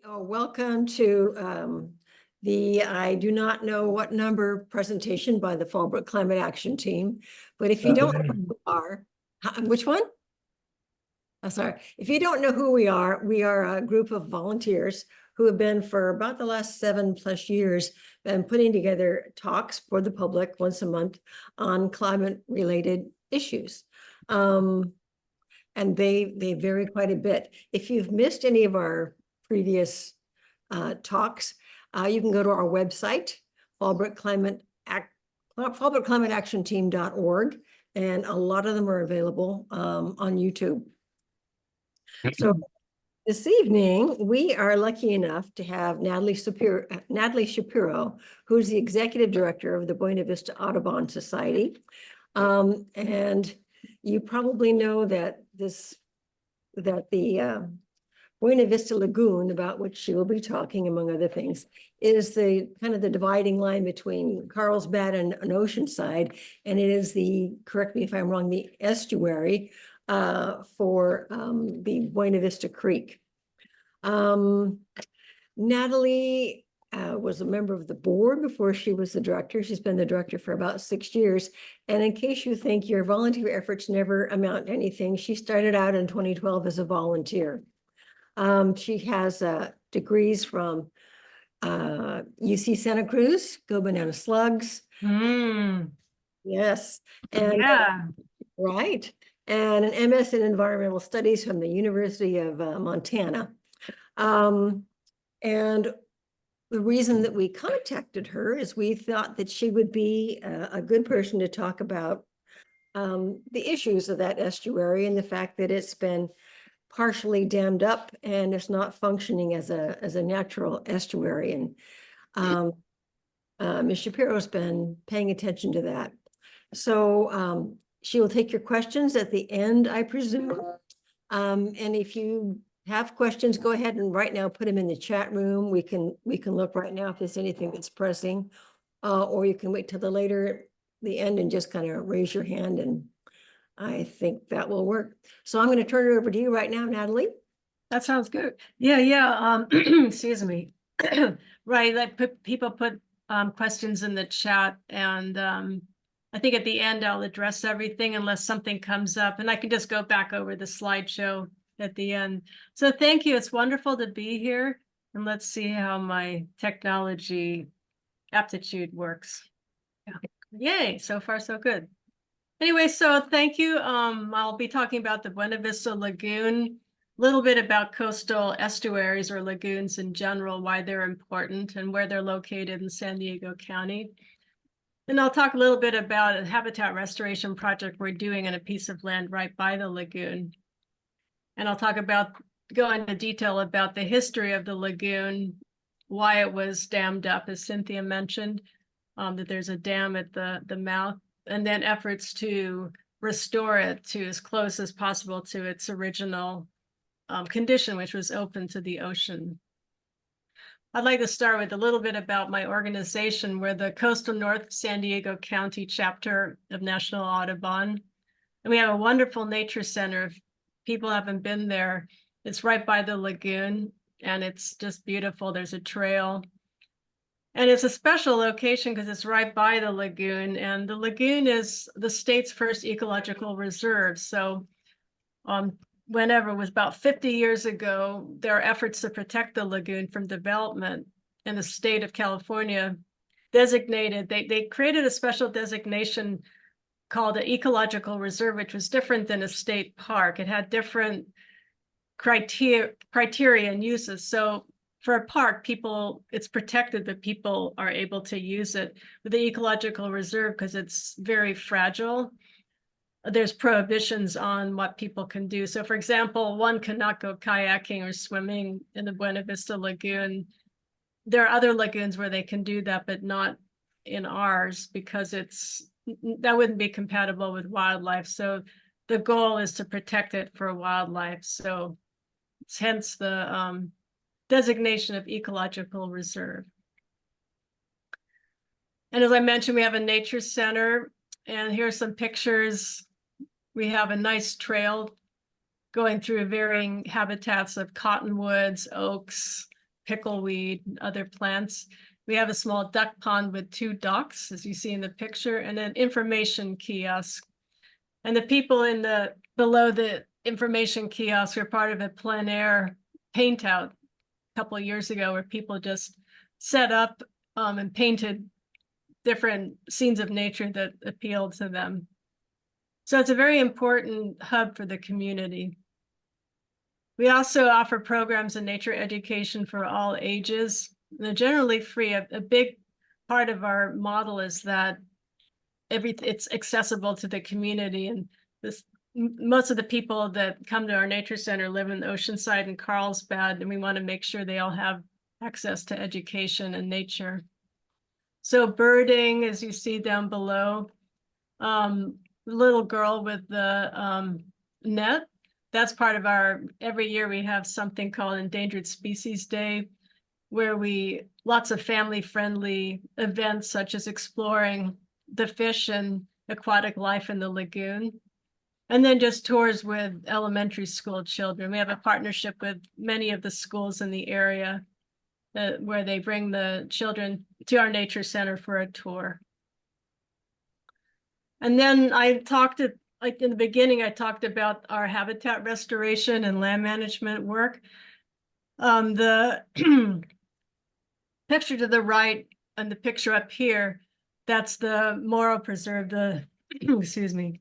Welcome to the I do not know what number presentation by the Fallbrook Climate Action Team. But if you don't know who we are, which one? Sorry. If you don't know who we are a group of volunteers who have been for about the last 7+ years been putting together talks for the public once a month on climate related issues. And they vary quite a bit. If you've missed any of previous talks, you can go to our website, fallbrookclimateactionteam.org, and a lot of them are available on YouTube. So this evening, we are lucky enough to have Natalie Shapiro, who's the executive director of the Buena Vista Audubon Society. And you probably know that the Buena Vista Lagoon, about which she will be talking, among other things, is the kind of the dividing line between Carlsbad and Oceanside, and it is correct me if I'm wrong, the estuary for the Buena Vista Creek. Natalie was a member of the board before she was the director. She's been the director for about 6 years. And in case you think your volunteer efforts never amount to anything, she started out in 2012 as a volunteer. She has degrees from UC Santa Cruz, Go Banana Slugs. Yes. And yeah. Right. And an MS in Environmental Studies from the University of Montana. And the reason that we contacted her is we thought that she would be a good person to talk about the issues of that estuary and the fact that it's been partially dammed up and it's not functioning as a natural estuary. And Ms. Shapiro's been paying attention to that. So she will take your questions at the end, I presume. And if you have questions, go ahead and right now put them in the chat room. We can look right now if there's anything that's pressing, or you can wait till the end and just kind of raise your hand, and I think that will work. So I'm going to turn it over to you right now, Natalie. That sounds good. Yeah. Excuse me. Right, people put questions in the chat, and I think at the end I'll address everything unless something comes up, and I can just go back over the slideshow at the end. So thank you. It's wonderful to be here, and let's see how my technology aptitude works. Yay, so far so good. Anyway, so thank you. I'll be talking about the Buena Vista Lagoon, a little bit about coastal estuaries or lagoons in general, why they're important and where they're located in San Diego County. And I'll talk a little bit about a habitat restoration project we're doing on a piece of land right by the lagoon. And I'll go into detail about the history of the lagoon, why it was dammed up, as Cynthia mentioned, that there's a dam at the mouth, and then efforts to restore it to as close as possible to its original condition, which was open to the ocean. I'd like to start with a little bit about my organization. We're the Coastal North San Diego County chapter of National Audubon. And we have a wonderful nature center. If people haven't been there, it's right by the lagoon, and it's just beautiful. There's a trail. And it's a special location because it's right by the lagoon, and the lagoon is the state's first ecological reserve. So whenever it was about 50 years ago, there are efforts to protect the lagoon from development, and the state of California designated, they created a special designation called an ecological reserve, which was different than a state park. It had different criteria and uses. So for a park, it's protected, but people are able to use it. With the ecological reserve, because it's very fragile, there's prohibitions on what people can do. So for example, one cannot go kayaking or swimming in the Buena Vista Lagoon. There are other lagoons where they can do that, but not in ours, because that wouldn't be compatible with wildlife. So the goal is to protect it for wildlife. So hence the designation of ecological reserve. And as I mentioned, we have a nature center, and here are some pictures. We have a nice trail going through varying habitats of cottonwoods, oaks, pickleweed and other plants. We have a small duck pond with 2 ducks, as you see in the picture, and an information kiosk. And the people in the below the information kiosk are part of a plein air paint out a couple of years ago, where people just set up and painted different scenes of nature that appealed to them. So it's a very important hub for the community. We also offer programs in nature education for all ages. They're generally free. A big part of our model is that it's accessible to the community, and most of the people that come to our nature center live in Oceanside and Carlsbad, and we want to make sure they all have access to education and nature. So birding, as you see down below, little girl with the net, that's part of our, every year we have something called Endangered Species Day, where lots of family-friendly events such as exploring the fish and aquatic life in the lagoon. And then just tours with elementary school children. We have a partnership with many of the schools in the area where they bring the children to our nature center for a tour. And then like in the beginning, I talked about our habitat restoration and land management work. The picture to the right and the picture up here, that's the Morrow Preserve, excuse me,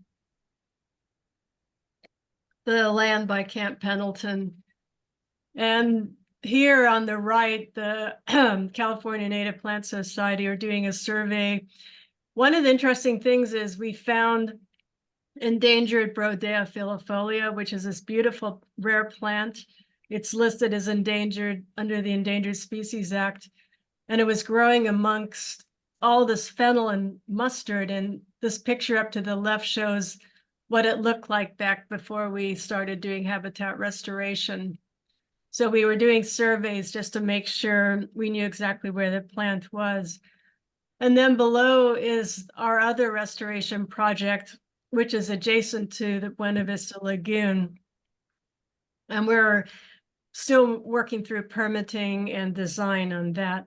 the land by Camp Pendleton. And here on the right, the California Native Plant Society are doing a survey. One of the interesting things is we found endangered Brodea filifolia, which is this beautiful rare plant. It's listed as endangered under the Endangered Species Act. And it was growing amongst all this fennel and mustard. And this picture up to the left shows what it looked like back before we started doing habitat restoration. So we were doing surveys just to make sure we knew exactly where the plant was. And then below is our other restoration project, which is adjacent to the Buena Vista Lagoon. And we're still working through permitting and design on that.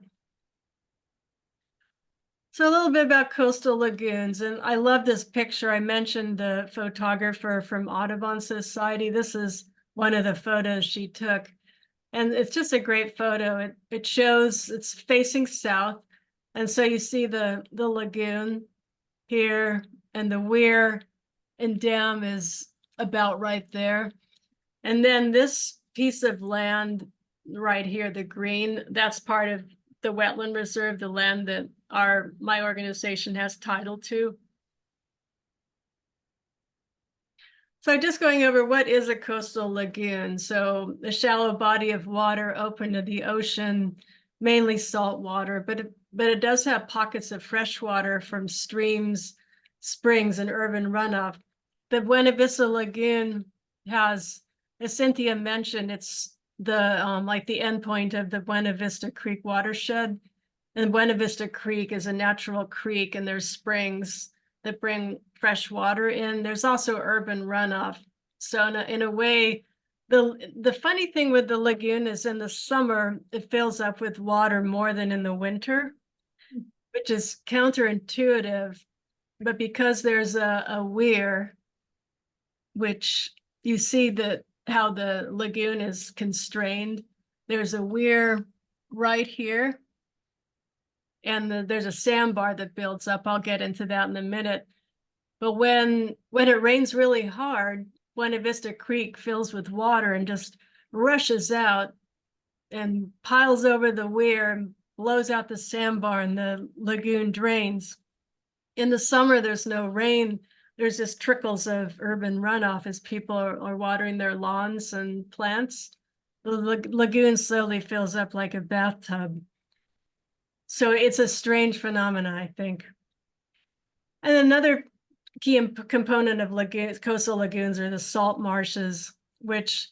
So a little bit about coastal lagoons, and I love this picture. I mentioned the photographer from Audubon Society. This is one of the photos she took, and it's just a great photo. It shows it's facing south, and so you see the lagoon here, and the weir and dam is about right there. And then this piece of land right here, the green, that's part of the wetland reserve, the land that my organization has title to. So just going over what is a coastal lagoon. So a shallow body of water open to the ocean, mainly salt water, but it does have pockets of fresh water from streams, springs, and urban runoff. The Buena Vista Lagoon has, as Cynthia mentioned, it's the like the endpoint of the Buena Vista Creek watershed. And Buena Vista Creek is a natural creek, and there's springs that bring fresh water in. There's also urban runoff. So in a way, the funny thing with the lagoon is in the summer, it fills up with water more than in the winter, which is counterintuitive. But because there's a weir, which you see how the lagoon is constrained, there's a weir right here. And there's a sandbar that builds up. I'll get into that in a minute. But when it rains really hard, Buena Vista Creek fills with water and just rushes out and piles over the weir and blows out the sandbar, and the lagoon drains. In the summer, there's no rain. There's just trickles of urban runoff as people are watering their lawns and plants. The lagoon slowly fills up like a bathtub. So it's a strange phenomenon, I think. And another key component of coastal lagoons are the salt marshes, which,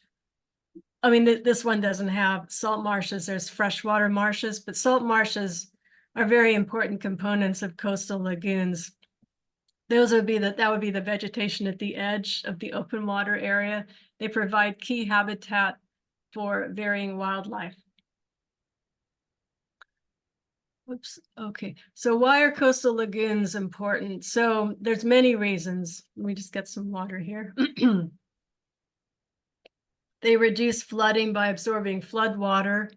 I mean, this one doesn't have salt marshes. There's freshwater marshes, but salt marshes are very important components of coastal lagoons. That would be the vegetation at the edge of the open water area. They provide key habitat for varying wildlife. Oops, okay. So why are coastal lagoons important? So there's many reasons. Let me just get some water here. They reduce flooding by absorbing flood water,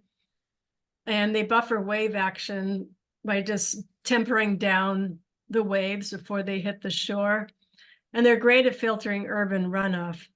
and they buffer wave action by just tempering down the waves before they hit the shore. And they're great at filtering urban runoff.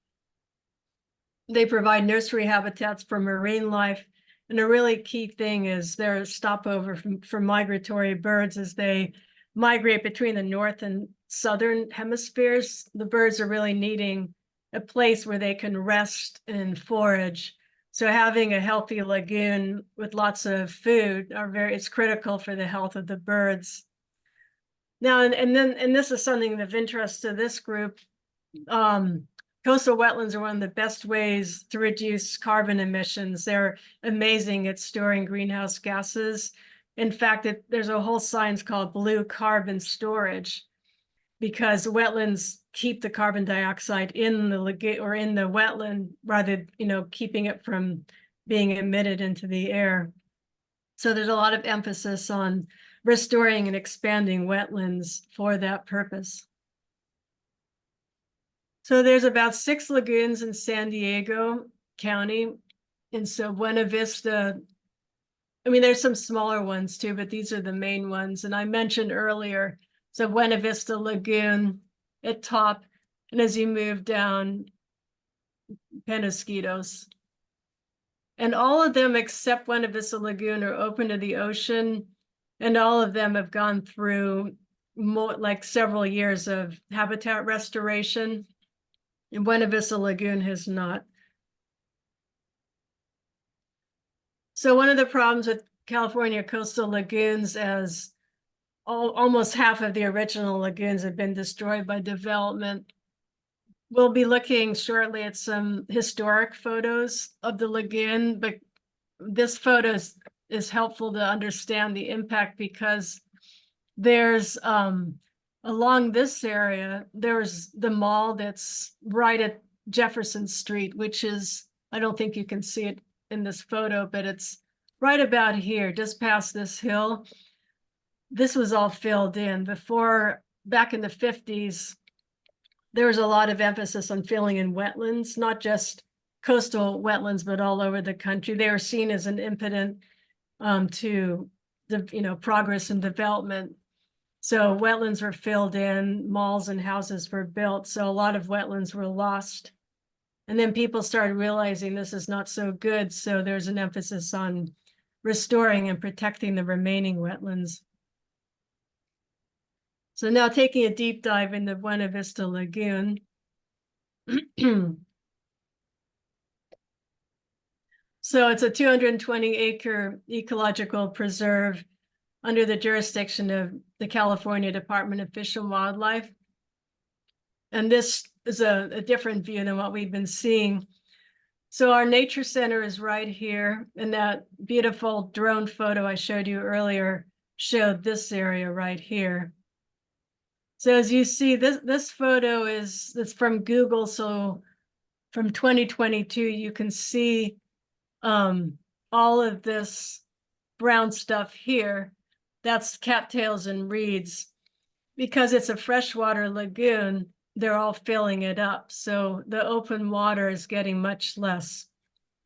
They provide nursery habitats for marine life. And a really key thing is they're a stopover for migratory birds as they migrate between the north and southern hemispheres. The birds are really needing a place where they can rest and forage. So having a healthy lagoon with lots of food it's critical for the health of the birds. Now, and this is something of interest to this group. Coastal wetlands are one of the best ways to reduce carbon emissions. They're amazing at storing greenhouse gases. In fact, there's a whole science called blue carbon storage, because wetlands keep the carbon dioxide in the lagoon or in the wetland rather, keeping it from being emitted into the air. So there's a lot of emphasis on restoring and expanding wetlands for that purpose. So there's about 6 lagoons in San Diego County. And so Buena Vista, there's some smaller ones too, but these are the main ones. And I mentioned earlier, so Buena Vista Lagoon at top, and as you move down, Penasquitos. And all of them except Buena Vista Lagoon are open to the ocean, and all of them have gone through several years of habitat restoration. And Buena Vista Lagoon has not. So one of the problems with California coastal lagoons is almost half of the original lagoons have been destroyed by development. We'll be looking shortly at some historic photos of the lagoon, but this photo is helpful to understand the impact, because there's along this area, there's the mall that's right at Jefferson Street, which is, I don't think you can see it in this photo, but it's right about here, just past this hill. This was all filled in. Back in the 50s, there was a lot of emphasis on filling in wetlands, not just coastal wetlands, but all over the country. They were seen as an impediment to the progress and development. So wetlands were filled in, malls and houses were built, so a lot of wetlands were lost. And then people started realizing this is not so good, so there's an emphasis on restoring and protecting the remaining wetlands. So now taking a deep dive into Buena Vista Lagoon. So it's a 220-acre ecological preserve under the jurisdiction of the California Department of Fish and Wildlife. And this is a different view than what we've been seeing. So our nature center is right here, and that beautiful drone photo I showed you earlier showed this area right here. So as you see, this photo it's from Google. So from 2022, you can see all of this brown stuff here. That's cattails and reeds. Because it's a freshwater lagoon, they're all filling it up. So the open water is getting much less.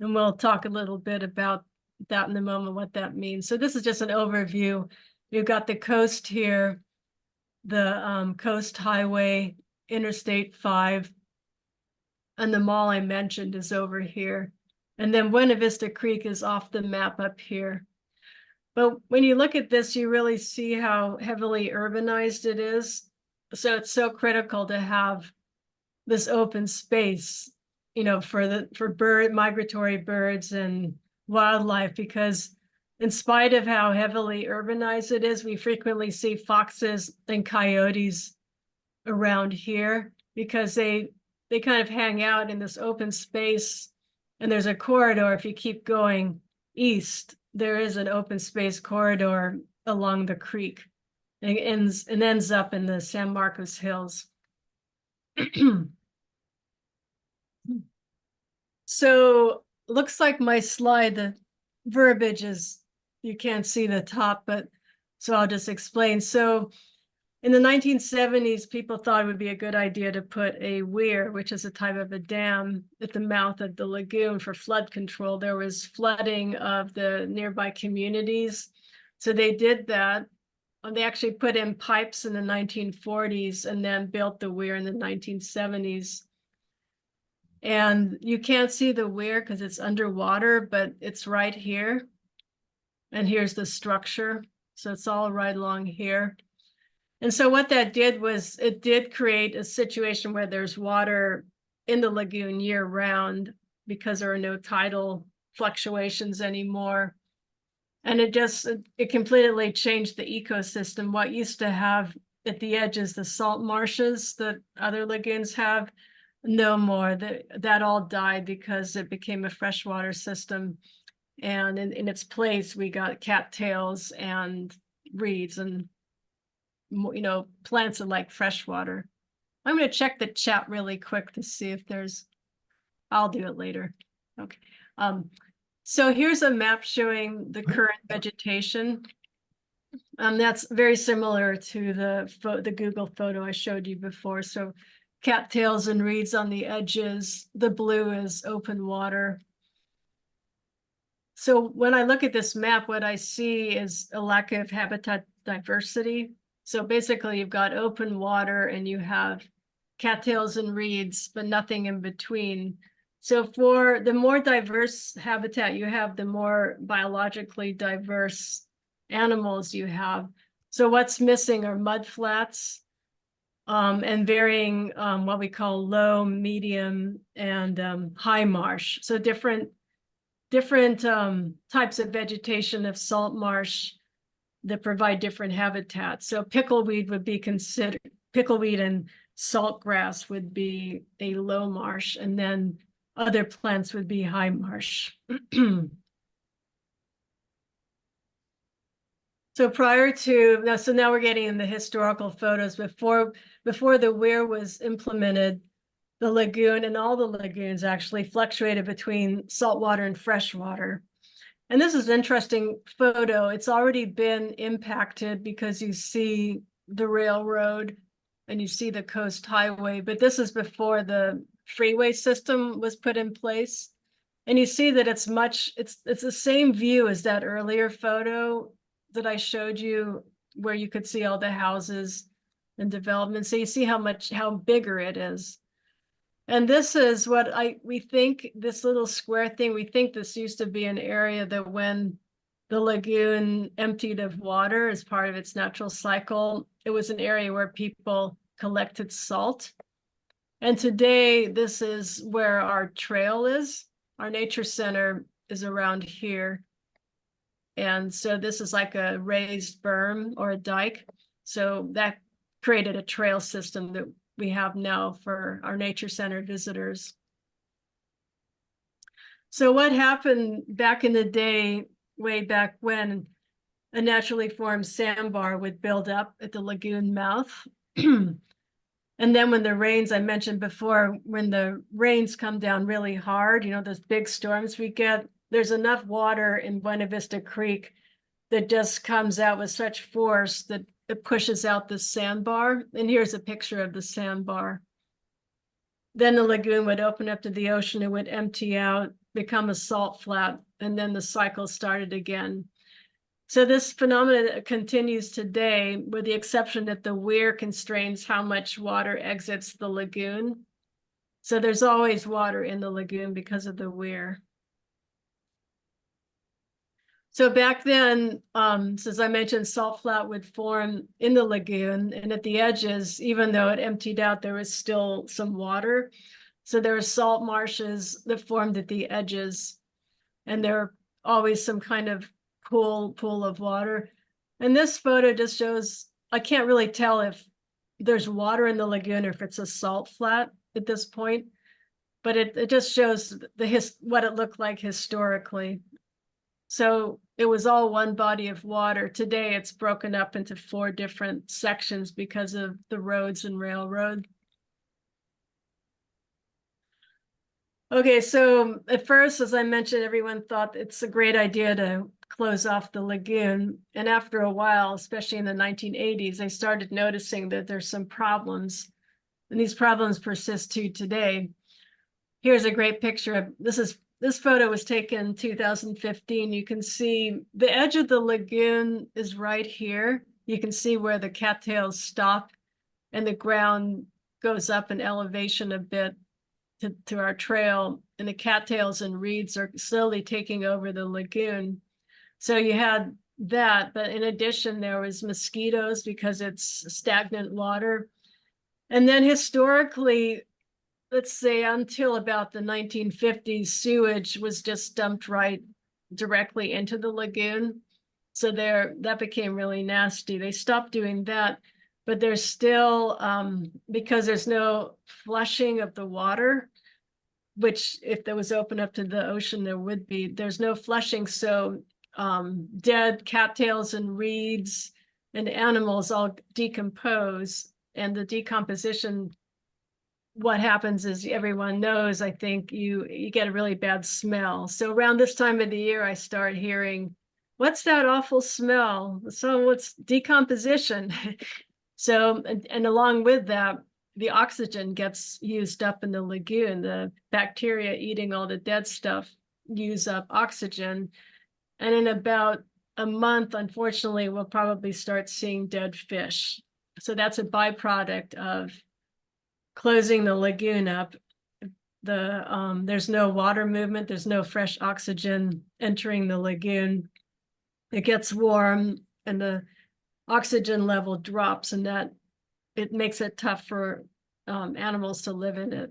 And we'll talk a little bit about that in a moment, what that means. So this is just an overview. You've got the coast here, the Coast Highway, Interstate 5, and the mall I mentioned is over here. And then Buena Vista Creek is off the map up here. But when you look at this, you really see how heavily urbanized it is. So it's so critical to have this open space, for migratory birds and wildlife, because in spite of how heavily urbanized it is, we frequently see foxes and coyotes around here because they kind of hang out in this open space. And there's a corridor. If you keep going east, there is an open space corridor along the creek, and ends up in the San Marcos Hills. So looks like my slide, the verbiage is, you can't see the top, but So I'll just explain. So in the 1970s, people thought it would be a good idea to put a weir, which is a type of a dam, at the mouth of the lagoon for flood control. There was flooding of the nearby communities. So they did that. They actually put in pipes in the 1940s and then built the weir in the 1970s. And you can't see the weir because it's underwater, but it's right here. And here's the structure. So it's all right along here. And so what that did was it did create a situation where there's water in the lagoon year round because there are no tidal fluctuations anymore. And it completely changed the ecosystem. What used to have at the edges, the salt marshes that other lagoons have, no more. That all died because it became a freshwater system. And in its place, we got cattails and reeds and plants that like fresh water. I'm going to check the chat really quick to see if I'll do it later. Okay. So here's a map showing the current vegetation. That's very similar to the Google photo I showed you before. So cattails and reeds on the edges. The blue is open water. So when I look at this map, what I see is a lack of habitat diversity. So basically you've got open water and you have cattails and reeds, but nothing in between. So for the more diverse habitat you have, the more biologically diverse animals you have. So what's missing are mud flats and varying what we call low, medium, and high marsh. So different types of vegetation of salt marsh that provide different habitats. So pickleweed would be considered, pickleweed and saltgrass would be a low marsh, and then other plants would be high marsh. So now we're getting in the historical photos. Before the weir was implemented, the lagoon and all the lagoons actually fluctuated between saltwater and freshwater. And this is an interesting photo. It's already been impacted because you see the railroad and you see the coast highway, but this is before the freeway system was put in place. And you see that it's the same view as that earlier photo that I showed you, where you could see all the houses and development. So you see how bigger it is. And this is what we think, this little square thing, we think this used to be an area that when the lagoon emptied of water as part of its natural cycle, it was an area where people collected salt. And today, this is where our trail is. Our nature center is around here. And so this is like a raised berm or a dike. So that created a trail system that we have now for our nature center visitors. So what happened back in the day, way back when, a naturally formed sandbar would build up at the lagoon mouth. And then when the rains, I mentioned before, when the rains come down really hard, those big storms we get, there's enough water in Buena Vista Creek that just comes out with such force that it pushes out the sandbar. And here's a picture of the sandbar. Then the lagoon would open up to the ocean, it would empty out, become a salt flat, and then the cycle started again. So this phenomenon continues today, with the exception that the weir constrains how much water exits the lagoon. So there's always water in the lagoon because of the weir. So back then, as I mentioned, salt flat would form in the lagoon, and at the edges, even though it emptied out, there was still some water. So there were salt marshes that formed at the edges, and there were always some kind of pool of water. And this photo just shows, I can't really tell if there's water in the lagoon or if it's a salt flat at this point, but it just shows what it looked like historically. So it was all one body of water. Today it's broken up into 4 different sections because of the roads and railroad. Okay, so at first, as I mentioned, everyone thought it's a great idea to close off the lagoon. And after a while, especially in the 1980s, they started noticing that there's some problems, and these problems persist to today. Here's a great picture of this photo was taken in 2015. You can see the edge of the lagoon is right here. You can see where the cattails stop and the ground goes up in elevation a bit to our trail, and the cattails and reeds are slowly taking over the lagoon. So you had that, but in addition, there was mosquitoes because it's stagnant water. And then historically, let's say until about the 1950s, sewage was just dumped right directly into the lagoon. So that became really nasty. They stopped doing that, but there's still, because there's no flushing of the water, which if there was open up to the ocean, there would be, there's no flushing. So dead cattails and reeds and animals all decompose, and the decomposition, what happens is everyone knows, I think you get a really bad smell. So around this time of the year, I start hearing, what's that awful smell? So what's decomposition? So, and along with that, the oxygen gets used up in the lagoon. The bacteria eating all the dead stuff use up oxygen. And in about a month, unfortunately, we'll probably start seeing dead fish. So that's a byproduct of closing the lagoon up. There's no water movement, there's no fresh oxygen entering the lagoon. It gets warm and the oxygen level drops, and that it makes it tough for animals to live in it.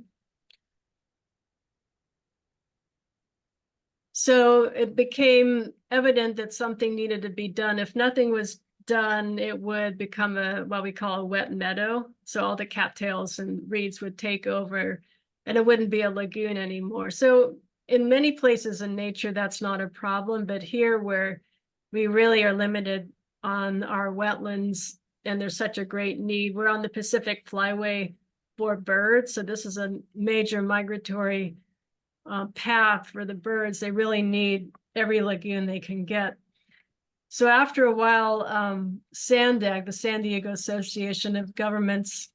So it became evident that something needed to be done. If nothing was done, it would become what we call a wet meadow. So all the cattails and reeds would take over, and it wouldn't be a lagoon anymore. So in many places in nature, that's not a problem, but here where we really are limited on our wetlands, and there's such a great need. We're on the Pacific Flyway for birds, so this is a major migratory path for the birds. They really need every lagoon they can get. So after a while, SANDAG, the San Diego Association of Governments,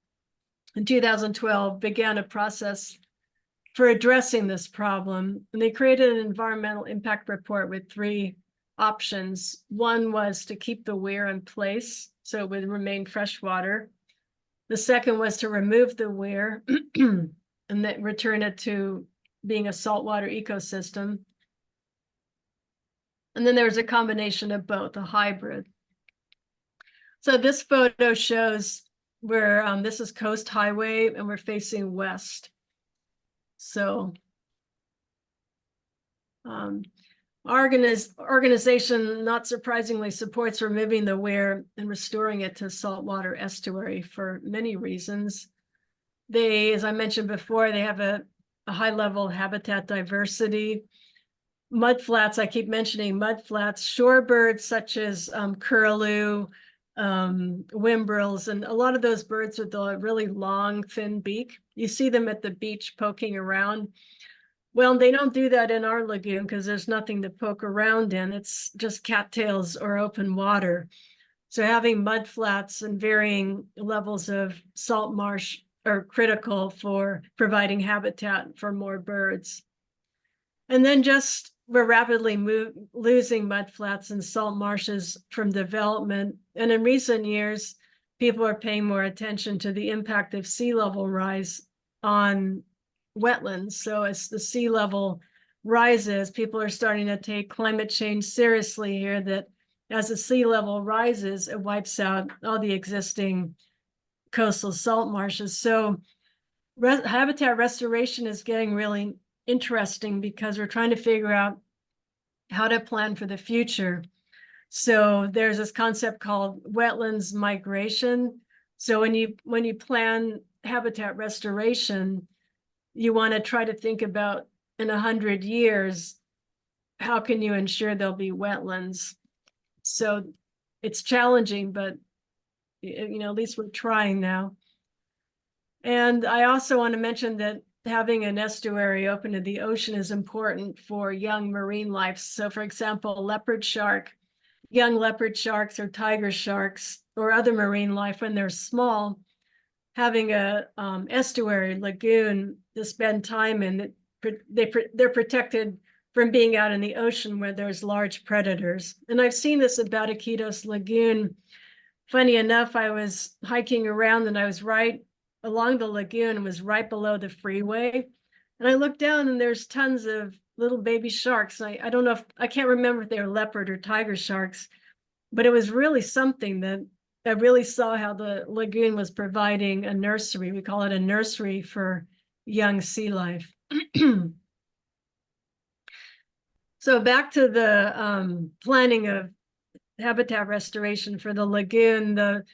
in 2012 began a process for addressing this problem. And they created an environmental impact report with 3 options. One was to keep the weir in place so it would remain freshwater. The second was to remove the weir and then return it to being a saltwater ecosystem. And then there was a combination of both, a hybrid. So this photo shows where this is Coast Highway and we're facing west. So our organization, not surprisingly, supports removing the weir and restoring it to saltwater estuary for many reasons. They, as I mentioned before, they have a high level of habitat diversity. Mudflats, I keep mentioning mudflats, shorebirds such as curlew, whimbrels, and a lot of those birds with a really long, thin beak. You see them at the beach poking around. Well, they don't do that in our lagoon because there's nothing to poke around in. It's just cattails or open water. So having mudflats and varying levels of salt marsh are critical for providing habitat for more birds. And then just we're rapidly losing mudflats and salt marshes from development. And in recent years, people are paying more attention to the impact of sea level rise on wetlands. So as the sea level rises, people are starting to take climate change seriously here, that as the sea level rises, it wipes out all the existing coastal salt marshes. So habitat restoration is getting really interesting because we're trying to figure out how to plan for the future. So there's this concept called wetlands migration. So when you plan habitat restoration, you want to try to think about in 100 years, how can you ensure there'll be wetlands? So it's challenging, but at least we're trying now. And I also want to mention that having an estuary open to the ocean is important for young marine life. So for example, leopard shark, young leopard sharks or tiger sharks or other marine life, when they're small, having a estuary lagoon to spend time in, they're protected from being out in the ocean where there's large predators. And I've seen this at Bataquitos Lagoon. Funny enough, I was hiking around and I was right along the lagoon and was right below the freeway. And I looked down and there's tons of little baby sharks. I don't know if, I can't remember if they were leopard or tiger sharks, but it was really something that I really saw how the lagoon was providing a nursery. We call it a nursery for young sea life. So back to the planning of habitat restoration for the lagoon.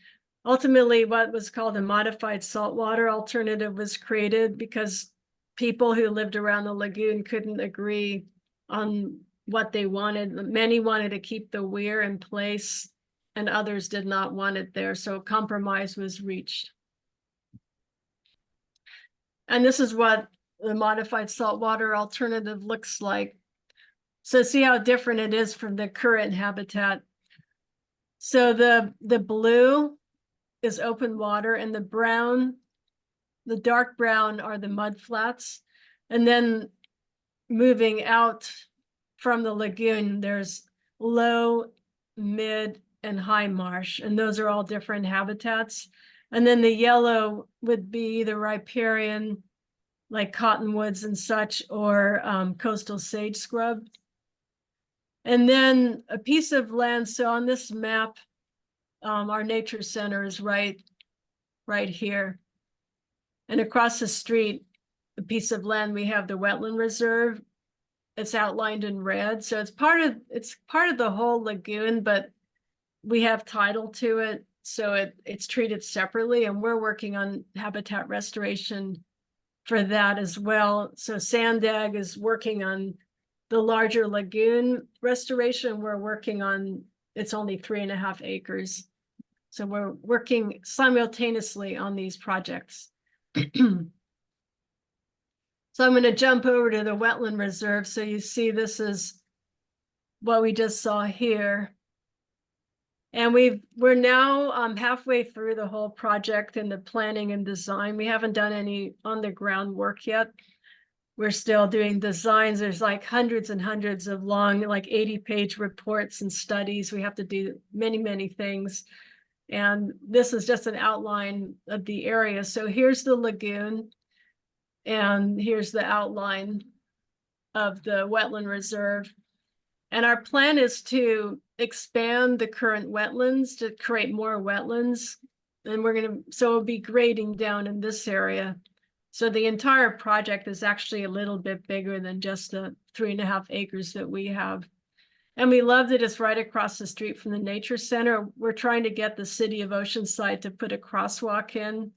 Ultimately what was called a modified saltwater alternative was created because people who lived around the lagoon couldn't agree on what they wanted. Many wanted to keep the weir in place and others did not want it there. So a compromise was reached. And this is what the modified saltwater alternative looks like. So see how different it is from the current habitat. So the blue is open water and the brown, the dark brown are the mud flats. And then moving out from the lagoon, there's low, mid, and high marsh. And those are all different habitats. And then the yellow would be the riparian, like cottonwoods and such, or coastal sage scrub. And then a piece of land, so on this map, our nature center is right here. And across the street, a piece of land, we have the wetland reserve. It's outlined in red. So it's part of the whole lagoon, but we have title to it. So it's treated separately, and we're working on habitat restoration for that as well. So Sandag is working on the larger lagoon restoration. We're working on, it's only 3.5 acres. So we're working simultaneously on these projects. So I'm going to jump over to the wetland reserve. So you see this is what we just saw here. And we're now halfway through the whole project and the planning and design. We haven't done any on the ground work yet. We're still doing designs. There's like hundreds and hundreds of long, like 80-page reports and studies. We have to do many, many things. And this is just an outline of the area. So here's the lagoon, and here's the outline of the wetland reserve. And our plan is to expand the current wetlands to create more wetlands. And so it'll be grading down in this area. So the entire project is actually a little bit bigger than just the 3.5 acres that we have. And we love that it's right across the street from the nature center. We're trying to get the city of Oceanside to put a crosswalk in,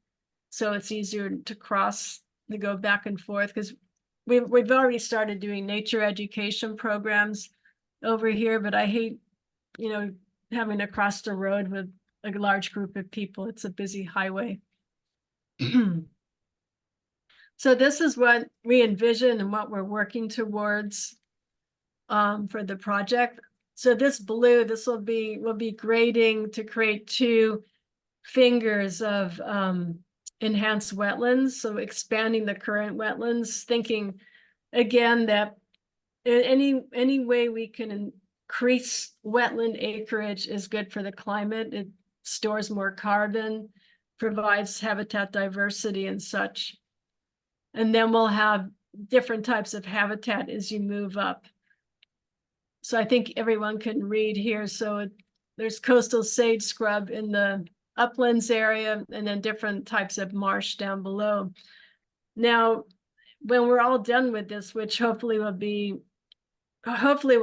so it's easier to cross, to go back and forth, because we've already started doing nature education programs over here, but I hate, having to cross the road with a large group of people. It's a busy highway. So this is what we envision and what we're working towards for the project. So this blue, we'll be grading to create 2 fingers of enhanced wetlands. So expanding the current wetlands, thinking again that any way we can increase wetland acreage is good for the climate. It stores more carbon, provides habitat diversity and such. And then we'll have different types of habitat as you move up. So I think everyone can read here. So there's coastal sage scrub in the uplands area, and then different types of marsh down below. Now, when we're all done with this, which hopefully we'll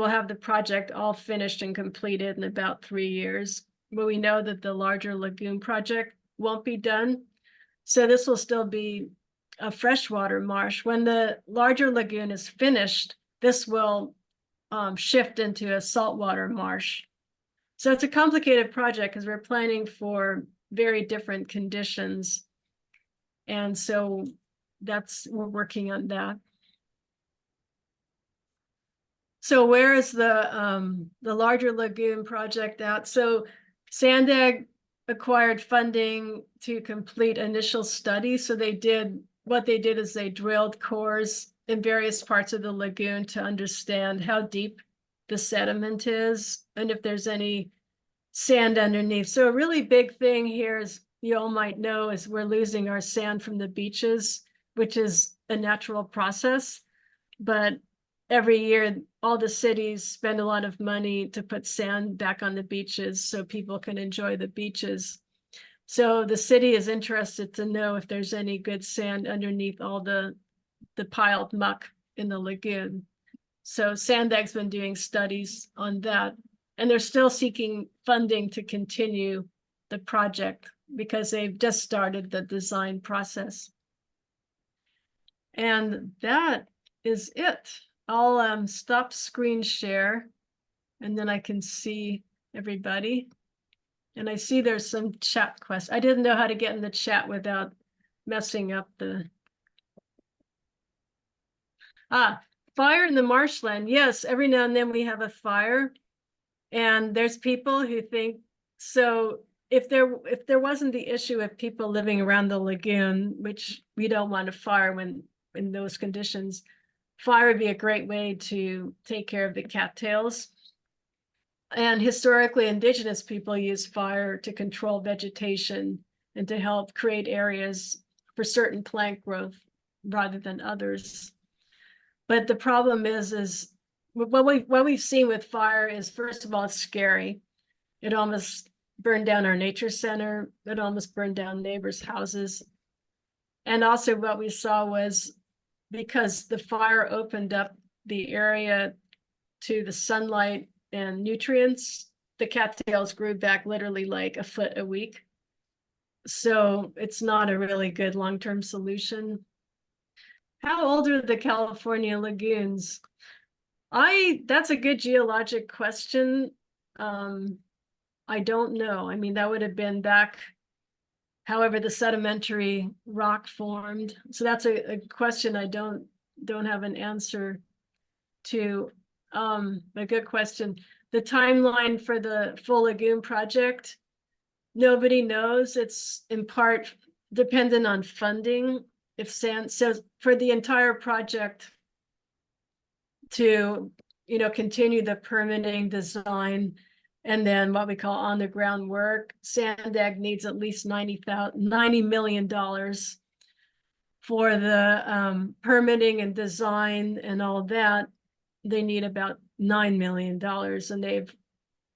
have the project all finished and completed in about 3 years, but we know that the larger lagoon project won't be done. So this will still be a freshwater marsh. When the larger lagoon is finished, this will shift into a saltwater marsh. So it's a complicated project because we're planning for very different conditions. And so we're working on that. So where is the larger lagoon project at? So Sandag acquired funding to complete initial studies. So what they did is they drilled cores in various parts of the lagoon to understand how deep the sediment is and if there's any sand underneath. So a really big thing here, is you all might know, is we're losing our sand from the beaches, which is a natural process. But every year, all the cities spend a lot of money to put sand back on the beaches so people can enjoy the beaches. So the city is interested to know if there's any good sand underneath all the piled muck in the lagoon. So Sandag's been doing studies on that, and they're still seeking funding to continue the project because they've just started the design process. And that is it. I'll stop screen share, and then I can see everybody. And I see there's some chat questions. I didn't know how to get in the chat without messing up the... Fire in the marshland. Yes, every now and then we have a fire. And there's people who think, so if there wasn't the issue of people living around the lagoon, which we don't want a fire when in those conditions, fire would be a great way to take care of the cattails. And historically, indigenous people use fire to control vegetation and to help create areas for certain plant growth rather than others. But the problem is what we've seen with fire is, first of all, it's scary. It almost burned down our nature center. It almost burned down neighbors' houses. And also what we saw was, because the fire opened up the area to the sunlight and nutrients, the cattails grew back literally like a foot a week. So it's not a really good long-term solution. How old are the California lagoons? That's a good geologic question. I don't know. I mean, that would have been back, however the sedimentary rock formed. So that's a question I don't have an answer to. A good question. The timeline for the full lagoon project, nobody knows. It's in part dependent on funding. So for the entire project to, continue the permitting, design, and then what we call on the ground work, Sandag needs at least $90 million for the permitting and design and all that. They need about $9 million, and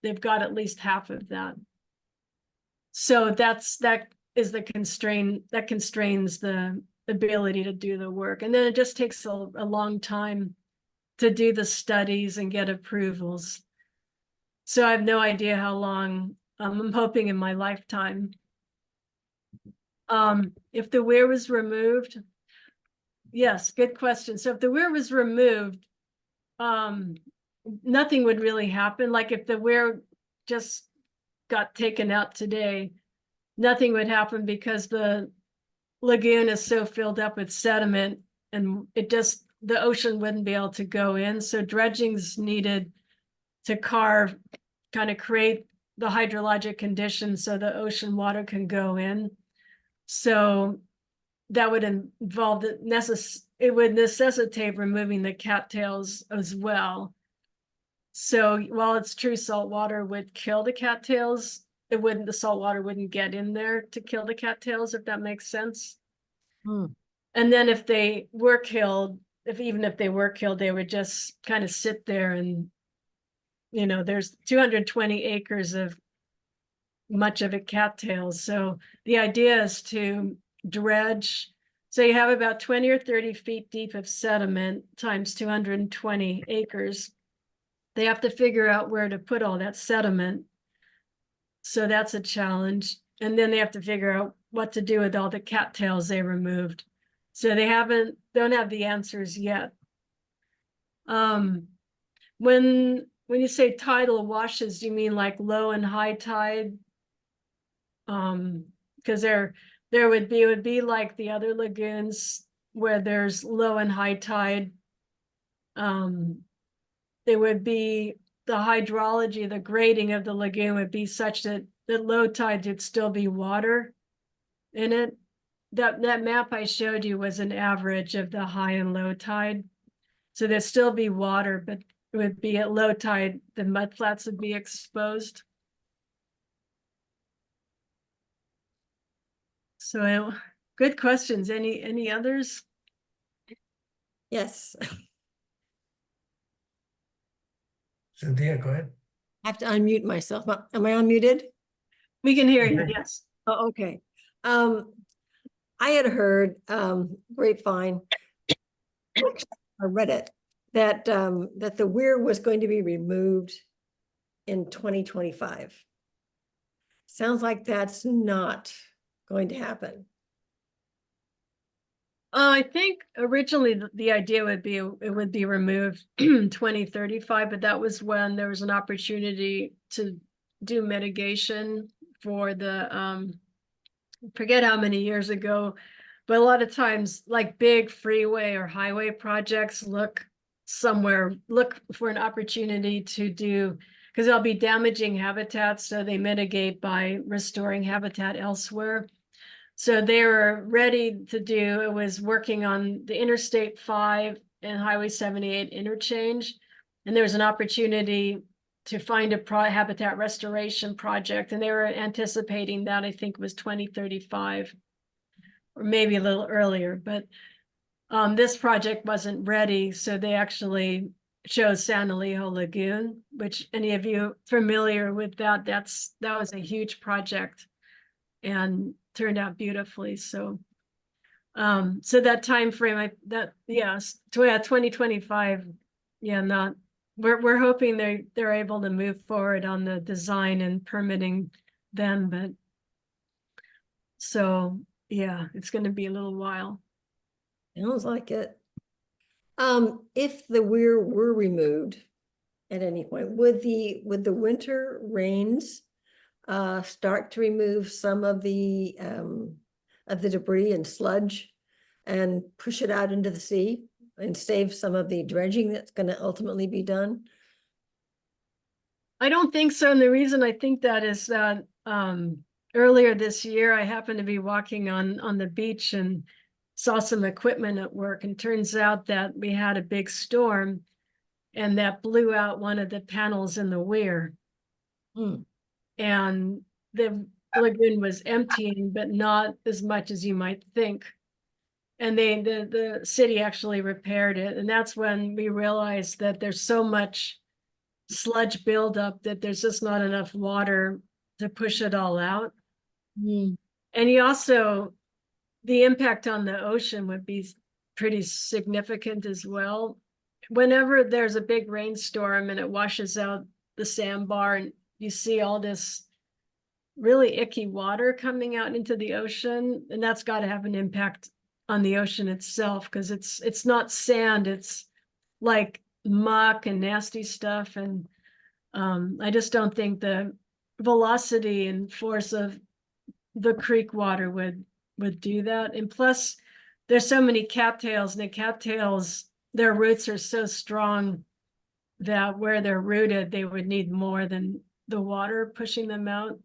they've got at least half of that. So that is the constraint that constrains the ability to do the work. And then it just takes a long time to do the studies and get approvals. So I have no idea how long. I'm hoping in my lifetime. If the weir was removed, yes, good question. So if the weir was removed, nothing would really happen. Like if the weir just got taken out today, nothing would happen because the lagoon is so filled up with sediment, and the ocean wouldn't be able to go in. So dredging's needed to kind of create the hydrologic conditions so the ocean water can go in. So that would involve it would necessitate removing the cattails as well. So while it's true salt water would kill the cattails, the salt water wouldn't get in there to kill the cattails, if that makes sense. And then if they were killed, even if they were killed, they would just kind of sit there, and there's 220 acres of much of it cattails. So the idea is to dredge. So you have about 20 or 30 feet deep of sediment times 220 acres. They have to figure out where to put all that sediment. So that's a challenge. And then they have to figure out what to do with all the cattails they removed. So they don't have the answers yet. When you say tidal washes, do you mean like low and high tide? Because it would be like the other lagoons. where there's low and high tide. There would be the hydrology, the grading of the lagoon would be such that at low tide there'd still be water in it. That map I showed you was an average of the high and low tide. So there'd still be water, but it would be at low tide, the mudflats would be exposed. So good questions. Any others? Yes, Cynthia, go ahead. I have to unmute myself. Am I unmuted? We can hear you, Okay. yes. Oh, okay. I had heard, grapevine, I read it, that, that the weir was going to be removed in 2025. Sounds like that's not going to happen. I think originally the idea would be it would be removed 2035, but that was when there was an opportunity to do mitigation for the forget how many years ago, but a lot of times like big freeway or highway projects look for an opportunity to do, because they'll be damaging habitats, so they mitigate by restoring habitat elsewhere. So they were ready to do, it was working on the Interstate 5 and Highway 78 interchange. And there was an opportunity to find a habitat restoration project. And they were anticipating that, I think, was 2035 or maybe a little earlier. But this project wasn't ready. So they actually chose San Elijo Lagoon, which any of you familiar with that, that was a huge project and turned out beautifully. So so that time frame, yes, 2025, yeah, we're hoping they're able to move forward on the design and permitting then, but so yeah, it's going to be a little while. Sounds like it. If the weir were removed at any point, would the winter rains start to remove some of the debris and sludge and push it out into the sea and save some of the dredging that's going to ultimately be done? I don't think so. And the reason I think that is that earlier this year, I happened to be walking on the beach and saw some equipment at work. And turns out that we had a big storm and that blew out one of the panels in the weir. And the lagoon was emptying, but not as much as you might think. And the city actually repaired it. And that's when we realized that there's so much sludge buildup that there's just not enough water to push it all out. And the impact on the ocean would be pretty significant as well. Whenever there's a big rainstorm and it washes out the sandbar and you see all this really icky water coming out into the ocean, and that's got to have an impact on the ocean itself, because it's not sand, it's like muck and nasty stuff. And I just don't think the velocity and force of the creek water would do that. And plus there's so many cattails, and the cattails, their roots are so strong that where they're rooted, they would need more than the water pushing them out.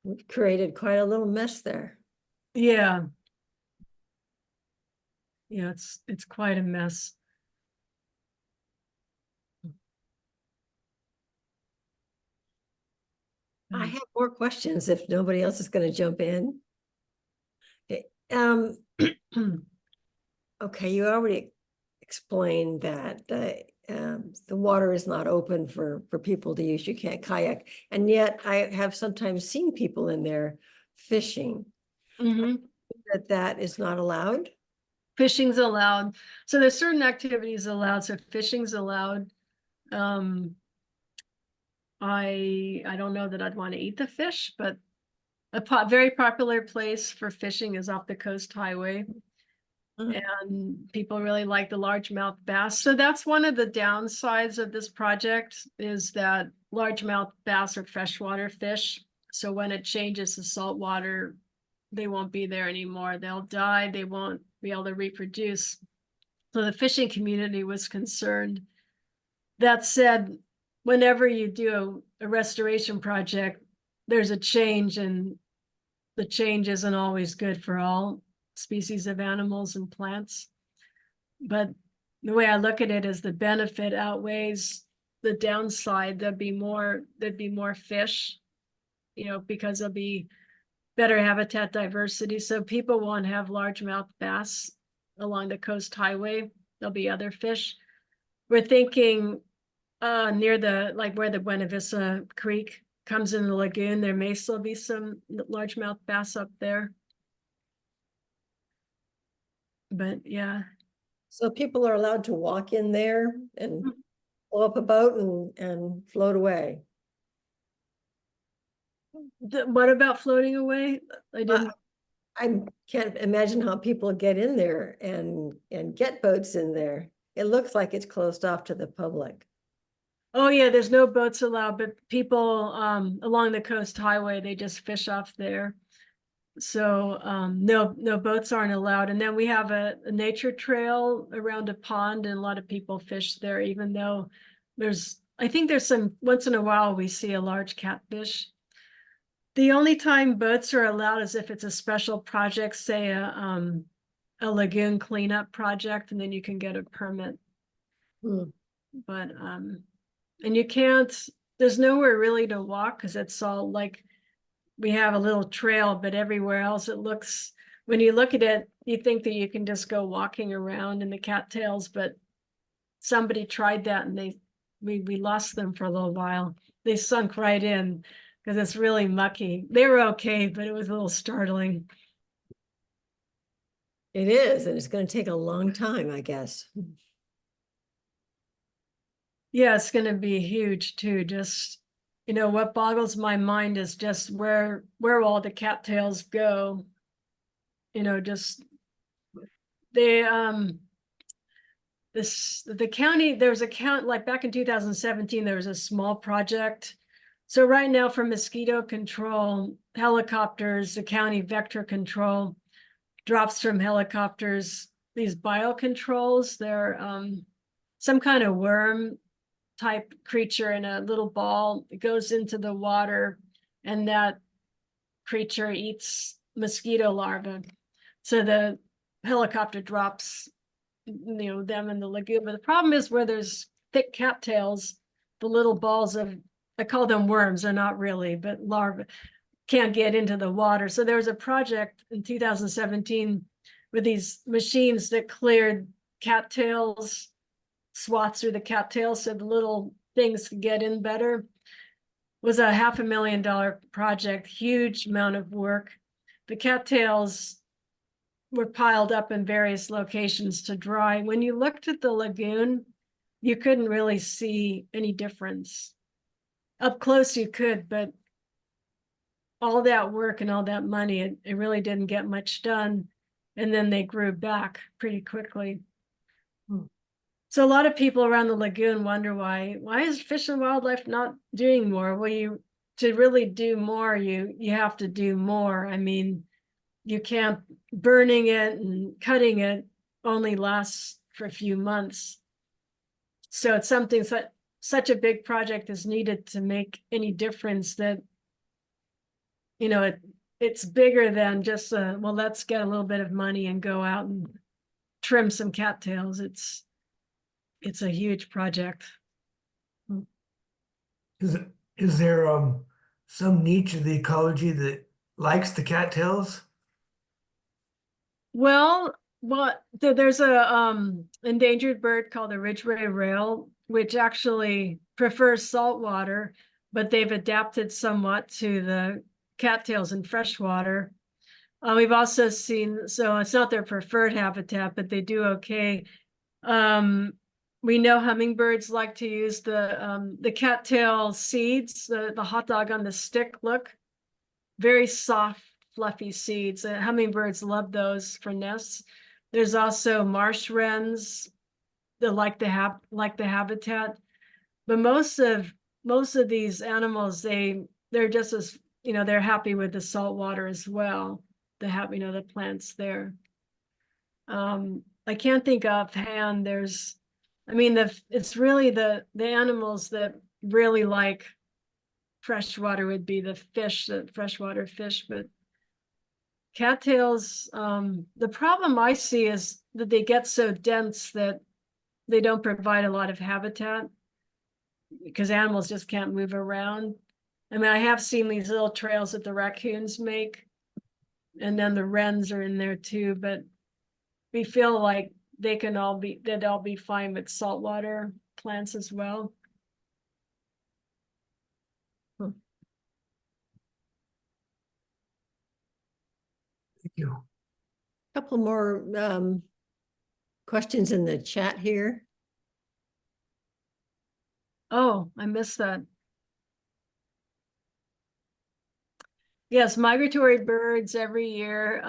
We've created quite a little mess there. Yeah. Yeah, it's quite a mess. I have more questions if nobody else is going to jump in. Okay. Okay, you already explained that the water is not open for people to use. You can't kayak, and yet I have sometimes seen people in there fishing. That is not allowed. Fishing's allowed. So there's certain activities allowed. So fishing's allowed. I don't know that I'd want to eat the fish, but a very popular place for fishing is off the Coast Highway. And people really like the largemouth bass. So that's one of the downsides of this project, is that largemouth bass are freshwater fish. So when it changes to saltwater, they won't be there anymore. They'll die. They won't be able to reproduce. So the fishing community was concerned. That said, whenever you do a restoration project, there's a change, and the change isn't always good for all species of animals and plants. But the way I look at it is the benefit outweighs the downside. There'd be more fish, because there'll be better habitat diversity. So people won't have largemouth bass along the coast highway. There'll be other fish. We're thinking near where the Buena Vista Creek comes in the lagoon, there may still be some largemouth bass up there. But yeah. So people are allowed to walk in there and pull up a boat and float away. What about floating away? I didn't. I can't imagine how people get in there and get boats in there. It looks like it's closed off to the public. Oh yeah, there's no boats allowed, but people along the coast highway, they just fish off there. So no boats aren't allowed. And then we have a nature trail around a pond, and a lot of people fish there, even though I think there's some, once in a while we see a large catfish. The only time boats are allowed is if it's a special project, say a lagoon cleanup project, and then you can get a permit. But and you can't, there's nowhere really to walk, because it's all like, we have a little trail, but everywhere else it looks, when you look at it, you think that you can just go walking around in the cattails, but somebody tried that and we lost them for a little while. They sunk right in because it's really mucky. They were okay, but it was a little startling. It is, and it's going to take a long time, I guess. Yeah, it's going to be huge too. Just, what boggles my mind is just where all the cattails go. Just the county, there was a count, like back in 2017, there was a small project. So right now for mosquito control, helicopters, the county vector control drops from helicopters, these biocontrols. They're some kind of worm type creature in a little ball. It goes into the water, and that creature eats mosquito larvae. So the helicopter drops, them in the lagoon. But the problem is where there's thick cattails, the little balls of, I call them worms, they're not really, but larvae can't get into the water. So there was a project in 2017 with these machines that cleared cattails, swaths through the cattails so the little things could get in better. It was a $500,000 project, huge amount of work. The cattails were piled up in various locations to dry. When you looked at the lagoon, you couldn't really see any difference. Up close you could, but all that work and all that money, it really didn't get much done. And then they grew back pretty quickly. So a lot of people around the lagoon wonder why is Fish and Wildlife not doing more? Well, to really do more, you have to do more. I mean, you can't, burning it and cutting it only lasts for a few months. So it's something such a big project is needed to make any difference that, it's bigger than just well, let's get a little bit of money and go out and trim some cattails. It's a huge project. Is there some niche of the ecology that likes the cattails? Well, there's a endangered bird called the ridgeway rail, which actually prefers salt water, but they've adapted somewhat to the cattails in freshwater. We've also seen, so it's not their preferred habitat, but they do okay. We know hummingbirds like to use the cattail seeds, the hot dog on the stick look, very soft, fluffy seeds. Hummingbirds love those for nests. There's also marsh wrens that like the habitat, but most of these animals, they're just as, they're happy with the salt water as well. the plants there. I can't think offhand. It's really the animals that really like freshwater would be the freshwater fish, but cattails, the problem I see is that they get so dense that they don't provide a lot of habitat because animals just can't move around. I mean, I have seen these little trails that the raccoons make, and then the wrens are in there too, but we feel like they'd all be fine with saltwater plants as well. Thank you. Couple more questions in the chat here. Oh, I missed that. Yes, migratory birds every year.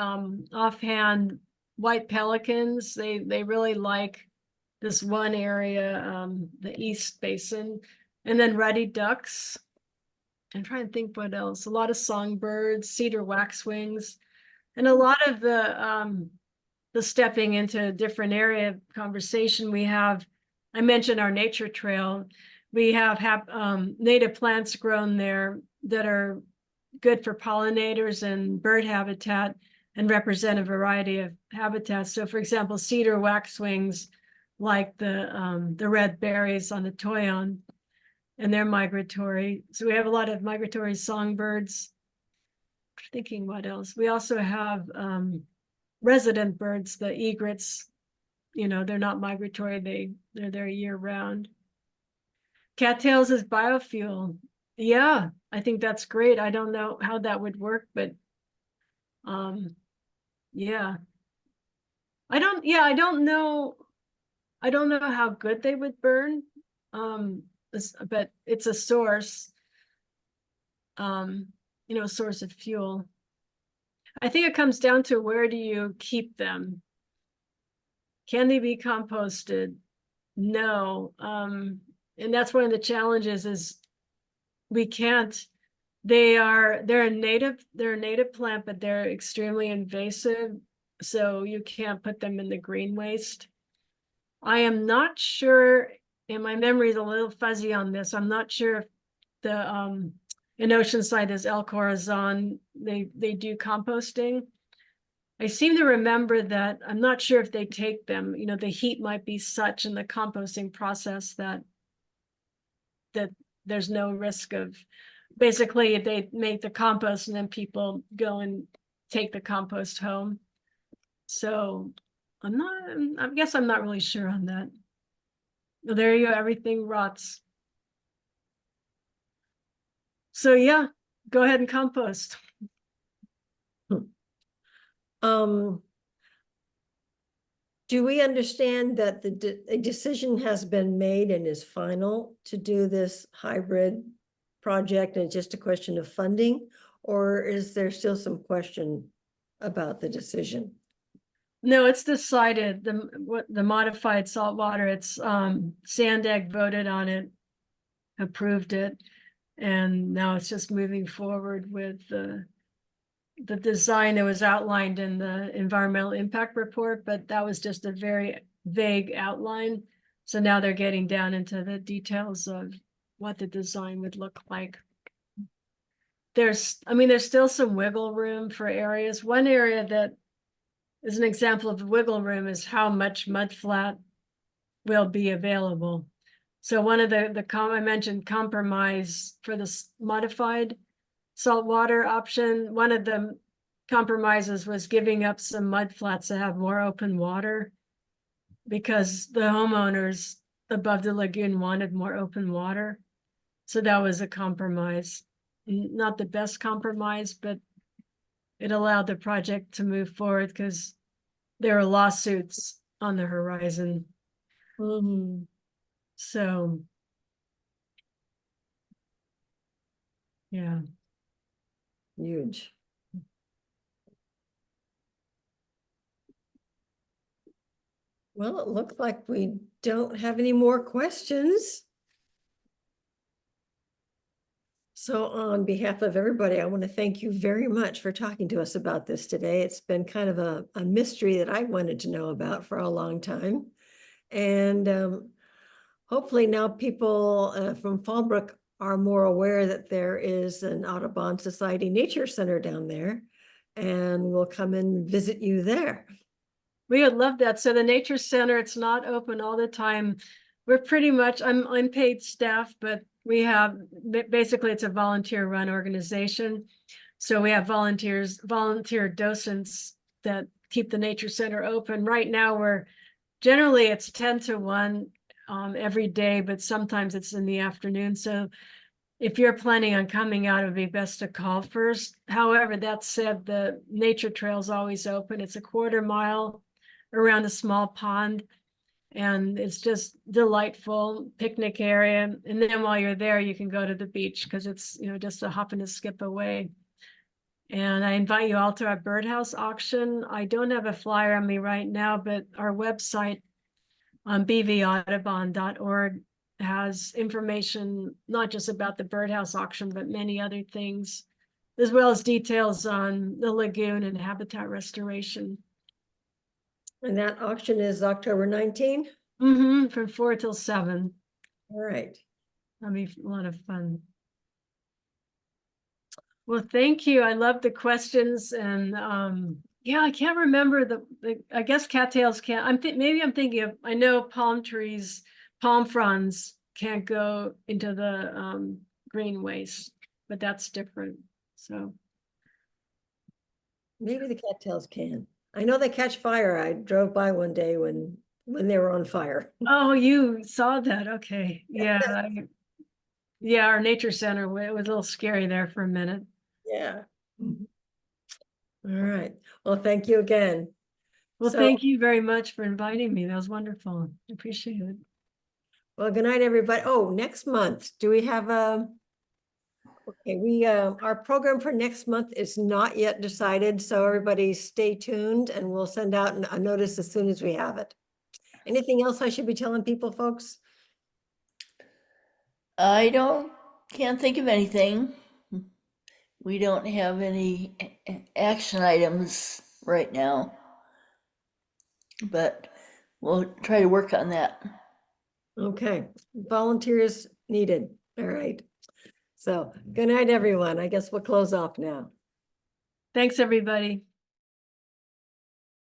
Offhand, white pelicans, they really like this one area, the East Basin, and then ruddy ducks. I'm trying to think what else. A lot of songbirds, cedar waxwings, and a lot of the stepping into a different area conversation we have. I mentioned our nature trail. We have native plants grown there that are good for pollinators and bird habitat and represent a variety of habitats. So for example, cedar waxwings like the red berries on the toyon, and they're migratory. So we have a lot of migratory songbirds. Thinking what else? We also have resident birds, the egrets. They're not migratory, they're there year round. Cattails is biofuel. Yeah, I think that's great. I don't know how that would work, but yeah. I don't know how good they would burn. But it's a source, a source of fuel. I think it comes down to where do you keep them? Can they be composted? No. And that's one of the challenges is we can't. They're a native plant, but they're extremely invasive. So you can't put them in the green waste. I am not sure, and my memory is a little fuzzy on this. I'm not sure if the in Oceanside is El Corazon, they do composting. I seem to remember that. I'm not sure if they take them, the heat might be such in the composting process that there's no risk of, basically they make the compost and then people go and take the compost home. So I guess I'm not really sure on that. Well, there you go, everything rots. So yeah, go ahead and compost. Do we understand that a decision has been made and is final to do this hybrid project, and it's just a question of funding, or is there still some question about the decision? No, it's decided. The modified saltwater, it's Sandag voted on it, approved it, and now it's just moving forward with the design that was outlined in the environmental impact report, but that was just a very vague outline. So now they're getting down into the details of what the design would look like. There's still some wiggle room for areas. One area that is an example of wiggle room is how much mudflat will be available. So one of I mentioned compromise for the modified saltwater option. One of the compromises was giving up some mudflats to have more open water because the homeowners above the lagoon wanted more open water. So that was a compromise. Not the best compromise, but it allowed the project to move forward because there are lawsuits on the horizon. So, yeah. Huge. Well, it looks like we don't have any more questions. So on behalf of everybody, I want to thank you very much for talking to us about this today. It's been kind of a mystery that I wanted to know about for a long time. And hopefully now people from Fallbrook are more aware that there is an Audubon Society Nature Center down there, and we'll come and visit you there. We would love that. So the Nature Center, it's not open all the time. We're pretty much, I'm paid staff, but we have, basically it's a volunteer run organization. So we have volunteer docents that keep the Nature Center open. Right now, generally it's 10 to 1 every day, but sometimes it's in the afternoon. So if you're planning on coming out, it would be best to call first. However, that said, the nature trail is always open. It's a 1/4 mile around a small pond, and it's just delightful picnic area. And then while you're there, you can go to the beach because it's, just a hop and a skip away. And I invite you all to our birdhouse auction. I don't have a flyer on me right now, but our website on bvaudubon.org has information not just about the birdhouse auction, but many other things, as well as details on the lagoon and habitat restoration. And that auction is October 19th? From 4 till 7. All right. That'll be a lot of fun. Well, thank you. I love the questions, and yeah, I can't remember I guess cattails can't. Maybe I'm thinking of. I know palm trees, palm fronds can't go into the green waste, but that's different. So Maybe the cattails can. I know they catch fire. I drove by one day when they were on fire. oh, you saw that? Okay, yeah, yeah. Our nature center, it was a little scary there for a minute. Yeah. All right. Well, thank you again. Well, So- thank you very much for inviting me. That was wonderful. I appreciate it. Well, good night, everybody. Oh, next month, do we have okay, our program for next month is not yet decided, so everybody stay tuned and we'll send out a notice as soon as we have it. Anything else I should be telling people, folks? Can't think of anything. We don't have any action items right now, but we'll try to work on that. Okay, volunteers needed. All right. So good night, everyone. I guess we'll close off now. Thanks, everybody.